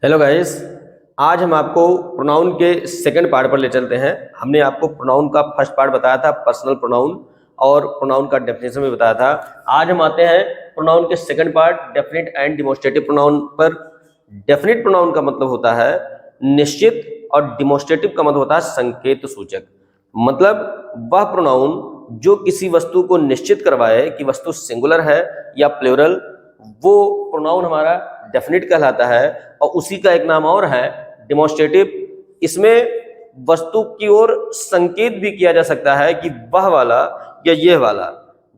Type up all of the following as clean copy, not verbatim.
Hello guys. आज हम आपको प्रोनाउन के सेकंड पार्ट पर ले चलते हैं। हमने आपको प्रोनाउन का फर्स्ट पार्ट बताया था, पर्सनल प्रोनाउन, और प्रोनाउन का डेफिनेशन भी बताया था। आज हम आते हैं प्रोनाउन के second part, definite and demonstrative pronoun पर। डेफिनिट प्रोनाउन का मतलब होता है निश्चित, और डिमोस्ट्रेटिव का मतलब होता है संकेत सूचक। मतलब वह प्रोनाउन जो किसी वस्तु को निश्चित करवाए कि वस्तु सिंगुलर है या प्लूरल, वो प्रोनाउन हमारा डेफिनिट कहलाता है। और उसी का एक नाम और है डिमोस्ट्रेटिव। इसमें वस्तु की ओर संकेत भी किया जा सकता है कि वह वाला या यह वाला।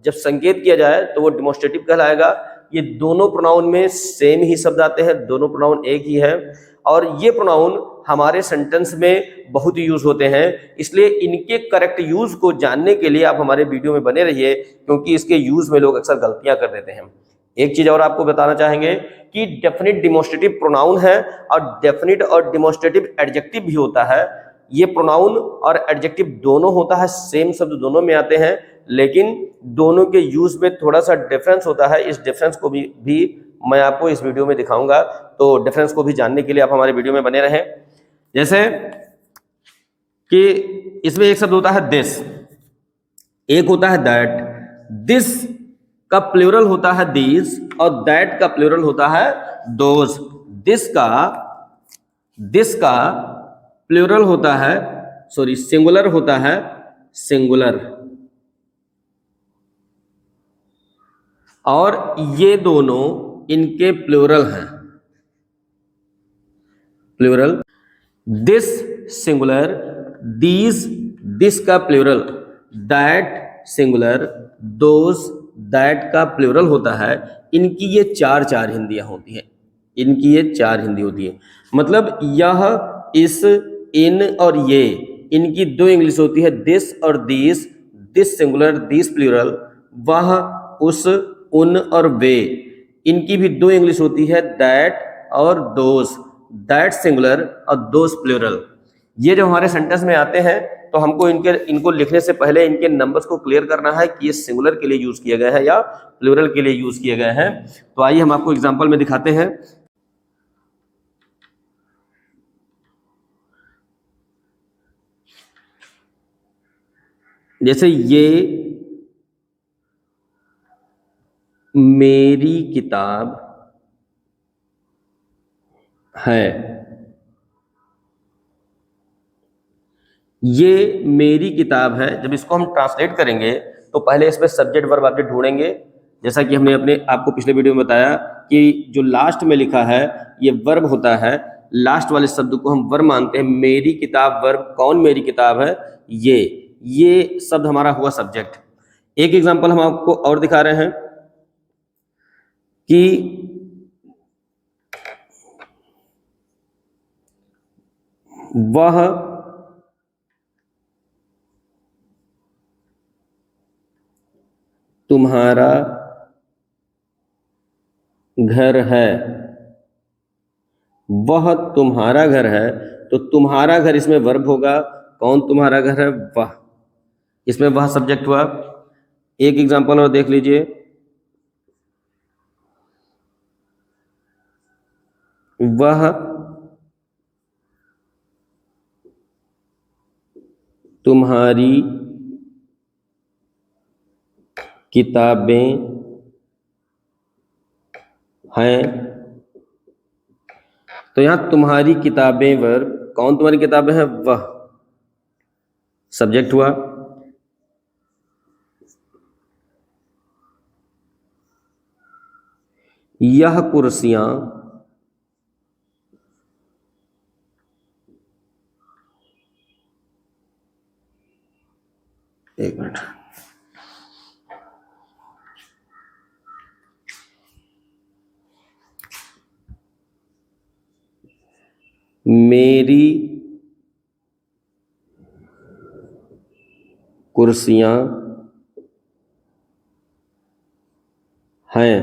जब संकेत किया जाए तो वो डिमोस्ट्रेटिव कहलाएगा। ये दोनों प्रोनाउन में सेम ही शब्द आते हैं, दोनों प्रोनाउन एक ही है, और ये प्रोनाउन हमारे सेंटेंस में बहुत यूज होते हैं। इसलिए इनके करेक्ट यूज को जानने के लिए आप हमारे वीडियो में बने रहिए, क्योंकि इसके यूज में लोग अक्सर गलतियां कर देते हैं। एक चीज और आपको बताना चाहेंगे कि डेफिनिट डिमोस्ट्रेटिव प्रोनाउन है, और डेफिनिट और डिमोस्ट्रेटिव एडजेक्टिव भी होता है। ये प्रोनाउन और एडजेक्टिव दोनों होता है, सेम शब्द दोनों में आते हैं, लेकिन दोनों के यूज में थोड़ा सा डिफरेंस होता है। इस डिफरेंस को भी मैं आपको इस वीडियो में दिखाऊंगा, तो डिफरेंस को भी जानने के लिए आप हमारे वीडियो में बने रहें। जैसे कि इसमें एक शब्द होता है दिस, एक होता है दैट। दिस का प्लूरल होता है दीज, और दैट का प्लूरल होता है दोज। दिस का प्लूरल होता है, सिंगुलर होता है सिंगुलर, और ये दोनों इनके प्लूरल हैं। Plural this singular, these this का plural, that singular, those that का प्लूरल होता है। इनकी ये चार चार हिंदियां होती हैं, इनकी ये चार हिंदी होती है। मतलब यह, इस, इन और ये, इनकी दो इंग्लिश होती है, दिस और these. This singular, these plural. वह, उस, उन और वे, इनकी भी दो इंग्लिश होती है, दैट और दोज। दैट सिंगुलर और दोज प्लूरल। ये जो हमारे सेंटेंस में आते हैं, तो हमको इनको लिखने से पहले इनके नंबर्स को क्लियर करना है कि ये सिंगुलर के लिए यूज किए गए हैं या प्लूरल के लिए यूज किए गए हैं। तो आइए हम आपको एग्जांपल में दिखाते हैं। जैसे ये मेरी किताब है। ये मेरी किताब है, जब इसको हम ट्रांसलेट करेंगे तो पहले इसमें सब्जेक्ट वर्ब ऑब्जेक्ट ढूंढेंगे। जैसा कि हमने अपने आपको पिछले वीडियो में बताया कि जो लास्ट में लिखा है ये वर्ब होता है। लास्ट वाले शब्द को हम वर्ब मानते हैं। मेरी किताब वर्ब, कौन मेरी किताब है, ये शब्द हमारा हुआ सब्जेक्ट। एक एग्जांपल हम आपको और दिखा रहे हैं कि वह तुम्हारा घर है। वह तुम्हारा घर है, तो तुम्हारा घर इसमें वर्ब होगा। कौन तुम्हारा घर है, वह, इसमें वह सब्जेक्ट हुआ। एक एग्जांपल और देख लीजिए। वह तुम्हारी किताबें हैं। तो यहां तुम्हारी किताबें वर्ब, कौन तुम्हारी किताबें हैं, वह सब्जेक्ट हुआ। यह कुर्सियां एक मिनट, मेरी कुर्सियां हैं।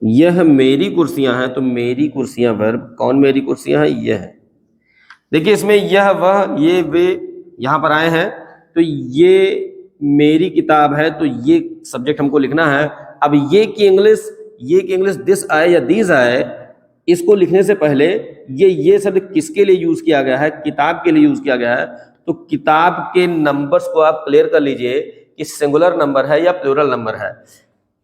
यह मेरी कुर्सियां हैं, तो मेरी कुर्सियां वर्ब, कौन मेरी कुर्सियां हैं, यह है। देखिए इसमें यह, वह, ये, वे यहां पर आए हैं, तो ये मेरी किताब है, तो ये सब्जेक्ट हमको लिखना है। अब ये की इंग्लिश दिस आए या दीज आए, इसको लिखने से पहले ये शब्द किसके लिए यूज किया गया है, किताब के लिए यूज किया गया है। तो किताब के नंबर्स को आप क्लियर कर लीजिए कि सिंगुलर नंबर है या प्लूरल नंबर है।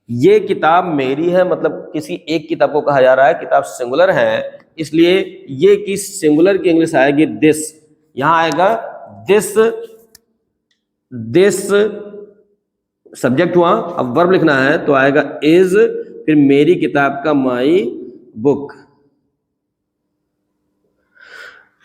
ये किताब मेरी है, मतलब किसी एक किताब को कहा जा रहा है, किताब सिंगुलर है, इसलिए ये की सिंगुलर की इंग्लिश आएगी दिस। यहां आएगा दिस, दिस सब्जेक्ट हुआ, अब वर्ब लिखना है तो आएगा इज, फिर मेरी किताब का माई बुक।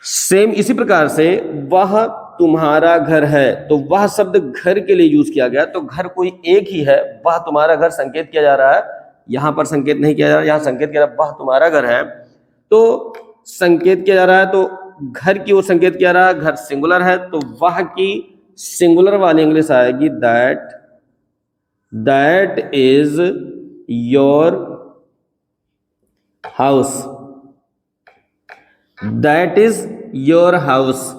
सेम इसी प्रकार से वह तुम्हारा घर है, तो वह शब्द घर के लिए यूज किया गया, तो घर कोई एक ही है, वह तुम्हारा घर संकेत किया जा रहा है, यहां पर संकेत नहीं किया जा रहा, यहां संकेत किया जा रहा है वह तुम्हारा घर है, तो संकेत किया जा रहा है, तो घर की ओर संकेत किया जा रहा है, घर सिंगुलर है, तो वह की सिंगुलर वाली इंग्लिश आएगी that, that is your house, that is your house.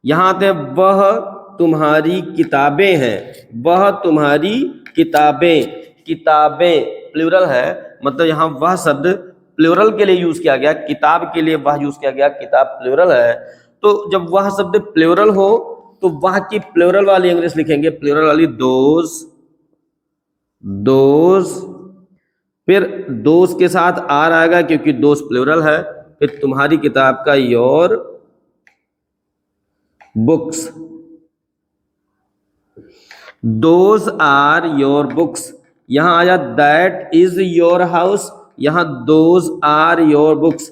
यहां आते हैं वह तुम्हारी किताबें हैं, वह तुम्हारी किताबें, किताबें प्लूरल है, मतलब यहां वह शब्द प्लूरल के लिए यूज किया गया, किताब के लिए वह यूज किया गया, किताब प्लूरल है। तो जब वह शब्द प्लूरल हो तो वह की प्लूरल वाली इंग्लिश लिखेंगे, प्लूरल वाली दोज, दोज, फिर दोज के साथ आर आएगा क्योंकि दोज प्लूरल है, फिर तुम्हारी किताब का your books, those are your books. यहां आया दैट इज योर हाउस, यहां दोज आर योर बुक्स।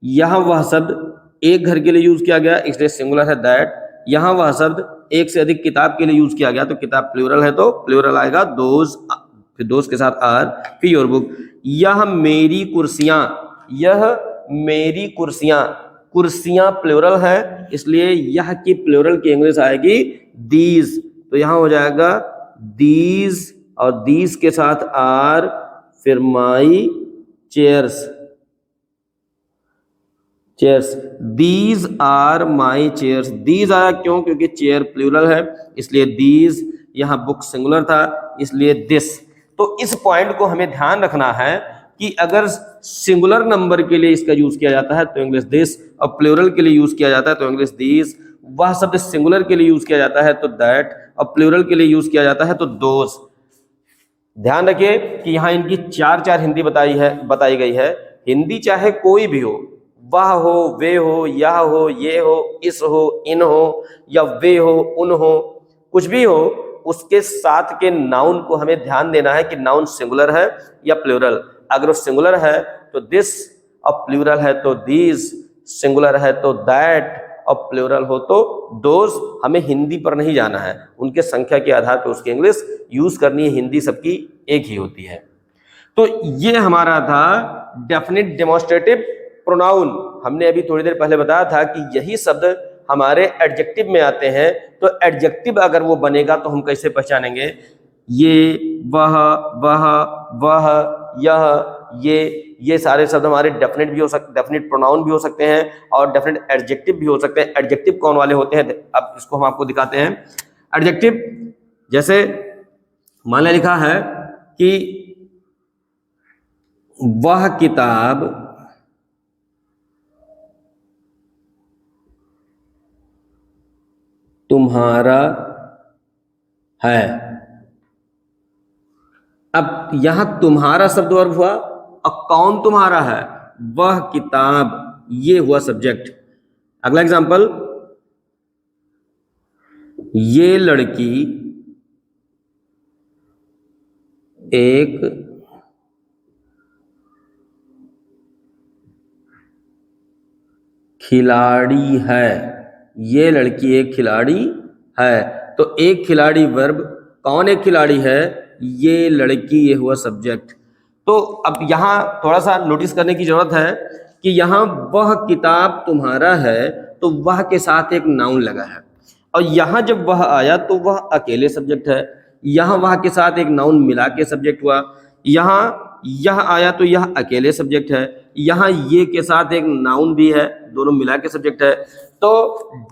यहां वह शब्द एक घर के लिए यूज किया गया, इसलिए सिंगुलर है दैट। यहां वह शब्द एक से अधिक किताब के लिए यूज किया गया, तो किताब प्लूरल है तो प्लूरल आएगा दोज, फिर दोज के साथ आर, फिर योर बुक। यह मेरी कुर्सियां, यह मेरी कुर्सियां, कुर्सियां प्लूरल है, इसलिए यह की प्लूरल की इंग्लिश आएगी दीज, तो यहां हो जाएगा दीज और दीज के साथ आर, फिर my chairs, chairs, these are my chairs. These आया क्यों, क्योंकि चेयर प्लूरल है, इसलिए दीज, यहां बुक सिंगुलर था इसलिए दिस। तो इस पॉइंट को हमें ध्यान रखना है कि अगर सिंगुलर नंबर के लिए इसका यूज किया जाता है तो इंग्लिश दिस, और प्लूरल के लिए यूज किया जाता है तो इंग्लिश दीज। वह शब्द सिंगुलर के लिए यूज किया जाता है तो दैट, और प्लूरल के लिए यूज किया जाता है तो दोज। ध्यान रखिए कि यहाँ इनकी चार चार हिंदी बताई गई है। हिंदी चाहे कोई भी हो, वह हो, वे हो, यह हो, ये हो, इस हो, इन हो, या वे हो, उन हो, कुछ भी हो, उसके साथ के नाउन को हमें ध्यान देना है कि नाउन सिंगुलर है या प्लूरल। अगर वो सिंगुलर है तो दिस, और प्लूरल है तो दीज, सिंगुलर है तो दैट, और प्लूरल हो तो दोज। हमें हिंदी पर नहीं जाना है, उनके संख्या के आधार पर उसकी इंग्लिश यूज करनी है, हिंदी सबकी एक ही होती है। तो ये हमारा था डेफिनिट डेमोन्स्ट्रेटिव प्रोनाउन। हमने अभी थोड़ी देर पहले बताया था कि यही शब्द हमारे एडजेक्टिव में आते हैं, तो एडजेक्टिव अगर वो बनेगा तो हम कैसे पहचानेंगे, ये, वह, यह, ये सारे शब्द हमारे डेफिनेट भी हो सकते, डेफिनेट प्रोनाउन भी हो सकते हैं और डेफिनेट एडजेक्टिव भी हो सकते हैं। एडजेक्टिव कौन वाले होते हैं, अब इसको हम आपको दिखाते हैं। एडजेक्टिव जैसे मान लिखा है कि वह किताब तुम्हारा है। अब यहां तुम्हारा शब्द वर्ब हुआ, और कौन तुम्हारा है, वह किताब, ये हुआ सब्जेक्ट। अगला एग्जांपल, ये लड़की एक खिलाड़ी है, ये लड़की एक खिलाड़ी है। तो एक खिलाड़ी वर्ब, कौन एक खिलाड़ी है, ये लड़की, ये हुआ सब्जेक्ट। तो अब यहाँ थोड़ा सा नोटिस करने की जरूरत है कि यहाँ वह किताब तुम्हारा है, तो वह के साथ एक नाउन लगा है, और यहाँ जब वह आया तो वह अकेले सब्जेक्ट है, यहाँ वह के साथ एक नाउन मिला के सब्जेक्ट हुआ, यहाँ यह आया तो यह अकेले सब्जेक्ट है, यहाँ ये के साथ एक नाउन भी है, दोनों मिला के सब्जेक्ट है। तो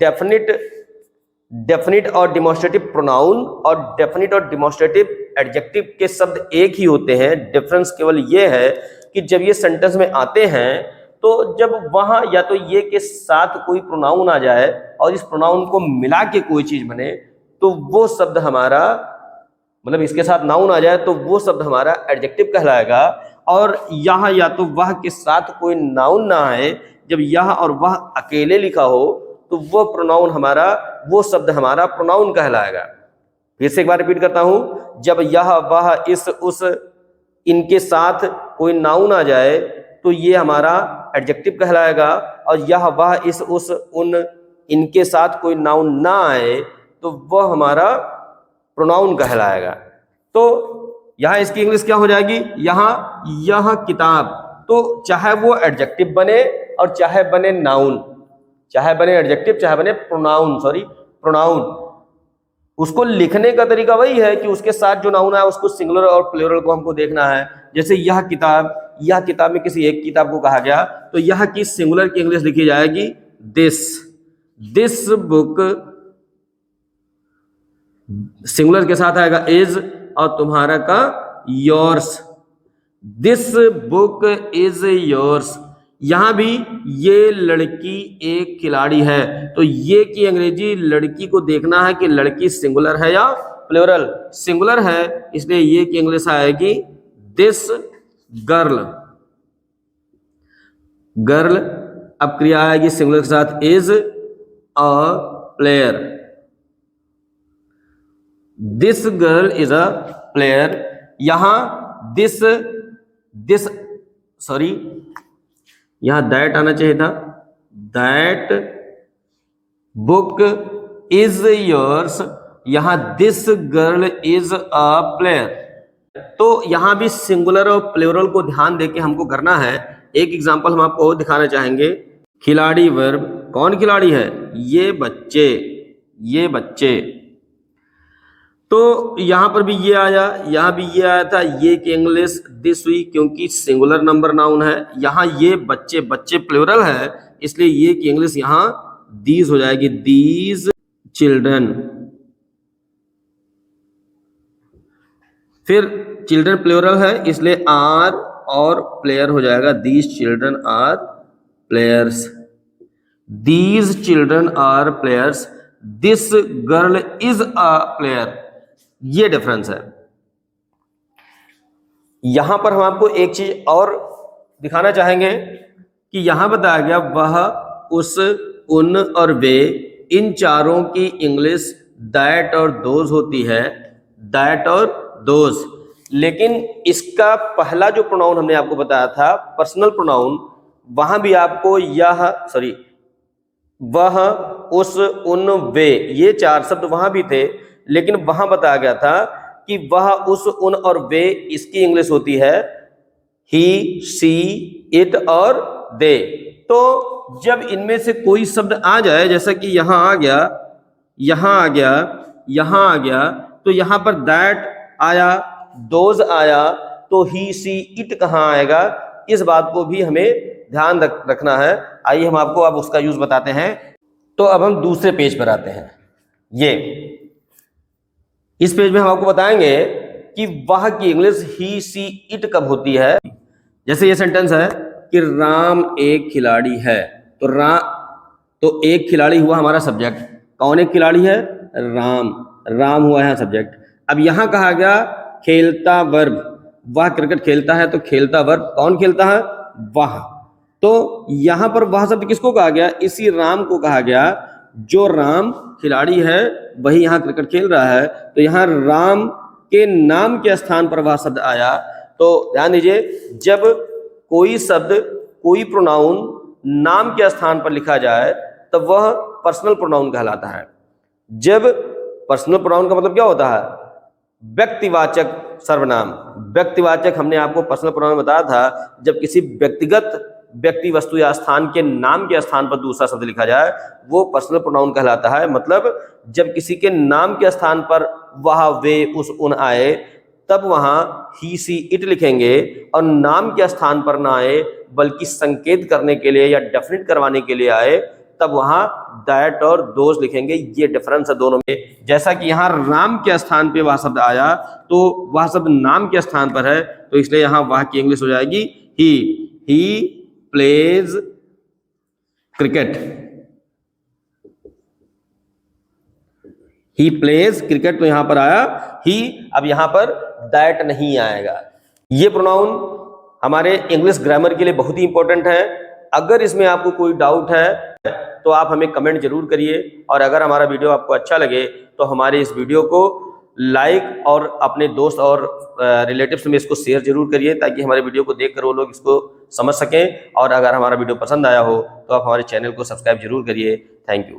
डेफिनिट और डिमॉन्स्ट्रेटिव प्रोनाउन और डेफिनिट और डिमॉन्स्ट्रेटिव एडजेक्टिव के शब्द एक ही होते हैं। डिफरेंस केवल ये है कि जब ये सेंटेंस में आते हैं तो जब वहां या तो ये के साथ कोई प्रोनाउन आ जाए और इस प्रोनाउन को मिला के कोई चीज बने तो वो शब्द हमारा, मतलब इसके साथ नाउन आ जाए तो वो शब्द हमारा एडजेक्टिव कहलाएगा। और यहाँ या तो वह के साथ कोई नाउन ना आए, जब यह और वह अकेले लिखा हो तो वो प्रोनाउन हमारा, वो शब्द हमारा प्रोनाउन कहलाएगा। फिर से एक बार रिपीट करता हूं, जब यह वह इस उस इनके साथ कोई नाउन आ जाए तो ये हमारा एडजेक्टिव कहलाएगा, और यह वह इस उस उन इनके साथ कोई नाउन ना आए तो वह हमारा प्रोनाउन कहलाएगा। तो यहाँ इसकी इंग्लिश क्या हो जाएगी, यहाँ यह किताब, तो चाहे वो एडजेक्टिव बने और चाहे बने नाउन, चाहे बने एडजेक्टिव चाहे बने प्रोनाउन, उसको लिखने का तरीका वही है कि उसके साथ जो नाउन है उसको सिंगुलर और प्लूरल को हमको देखना है। जैसे यह किताब में किसी एक किताब को कहा गया तो यह की सिंगुलर की इंग्लिश लिखी जाएगी दिस बुक, सिंगुलर के साथ आएगा इज और तुम्हारा का yours, this book is yours. यहां भी ये लड़की एक खिलाड़ी है, तो ये की अंग्रेजी लड़की को देखना है कि लड़की सिंगुलर है या प्लूरल। सिंगुलर है इसलिए ये की इंग्लिश आएगी दिस गर्ल। अब क्रिया आएगी सिंगुलर के साथ is a player, this girl is a player. यहां यहां दैट आना चाहिए था, दैट बुक इज योर्स, यहां this girl is a player. तो यहां भी सिंगुलर और प्लूरल को ध्यान देके हमको करना है। एक एग्जांपल हम आपको दिखाना चाहेंगे। खिलाड़ी वर्ब, कौन खिलाड़ी है, ये बच्चे। तो यहां पर भी ये आया, यहां भी ये आया था, ये की इंग्लिश दिस हुई क्योंकि सिंगुलर नंबर नाउन है। यहां ये बच्चे प्लूरल है इसलिए ये की इंग्लिश यहां दीज हो जाएगी, दीज चिल्ड्रन। फिर चिल्ड्रन प्लूरल है इसलिए आर और प्लेयर हो जाएगा, these children are players, these children are players, this girl is a player. ये डिफरेंस है। यहां पर हम आपको एक चीज और दिखाना चाहेंगे कि यहां बताया गया वह, उस, उन और वे, इन चारों की इंग्लिश दैट और दोज होती है, दैट और दोज। लेकिन इसका पहला जो प्रोनाउन हमने आपको बताया था पर्सनल प्रोनाउन, वहां भी आपको वह, उस, उन, वे, ये चार शब्द वहां भी थे, लेकिन वहां बताया गया था कि वह, उस, उन और वे, इसकी इंग्लिश होती है ही, सी, इट और दे। तो जब इनमें से कोई शब्द आ जाए, जैसा कि यहां आ गया, यहां आ गया, यहां आ गया, तो यहां पर दैट आया, दोज आया, तो ही, सी, इट कहां आएगा, इस बात को भी हमें ध्यान रखना है। आइए हम आपको अब उसका यूज बताते हैं। तो अब हम दूसरे पेज पर आते हैं। ये इस पेज में हम आपको बताएंगे कि वह की इंग्लिश ही, सी, इट कब होती है। जैसे ये सेंटेंस है कि राम एक खिलाड़ी है, तो एक खिलाड़ी हुआ हमारा सब्जेक्ट। कौन एक खिलाड़ी है, राम हुआ है सब्जेक्ट। अब यहां कहा गया खेलता वर्ब, वह क्रिकेट खेलता है, तो खेलता वर्ब, कौन खेलता है, वह। तो यहां पर वह शब्द किसको कहा गया, इसी राम को कहा गया। जो राम खिलाड़ी है वही यहां क्रिकेट खेल रहा है, तो यहां राम के नाम के स्थान पर वह शब्द आया। तो ध्यान दीजिए, जब कोई शब्द, कोई प्रोनाउन नाम के स्थान पर लिखा जाए तब वह पर्सनल प्रोनाउन कहलाता है। जब पर्सनल प्रोनाउन का मतलब क्या होता है, व्यक्तिवाचक सर्वनाम। व्यक्तिवाचक हमने आपको पर्सनल प्रोनाउन बताया था, जब किसी व्यक्तिगत व्यक्ति, वस्तु या स्थान के नाम के स्थान पर दूसरा शब्द लिखा जाए वो पर्सनल प्रोनाउन कहलाता है। मतलब जब किसी के नाम के स्थान पर वह, वे, उस, उन आए तब वहां ही, सी, इट लिखेंगे, और नाम के स्थान पर ना आए बल्कि संकेत करने के लिए या डेफिनेट करवाने के लिए आए तब वहां दैट और दोज लिखेंगे। ये डिफरेंस है दोनों में। जैसा कि यहाँ राम के स्थान पे वह शब्द आया तो वह शब्द नाम के स्थान पर है, तो इसलिए यहाँ वह की इंग्लिश हो जाएगी he plays cricket, he plays cricket, तो यहां पर आया ही, अब यहां पर दैट नहीं आएगा। ये प्रोनाउन हमारे इंग्लिश ग्रामर के लिए बहुत ही इंपॉर्टेंट है। अगर इसमें आपको कोई डाउट है तो आप हमें कमेंट जरूर करिए, और अगर हमारा वीडियो आपको अच्छा लगे तो हमारे इस वीडियो को लाइक और अपने दोस्त और रिलेटिव्स में इसको शेयर जरूर करिए, ताकि हमारे वीडियो को देखकर वो लोग इसको समझ सकें। और अगर हमारा वीडियो पसंद आया हो तो आप हमारे चैनल को सब्सक्राइब जरूर करिए। Thank you.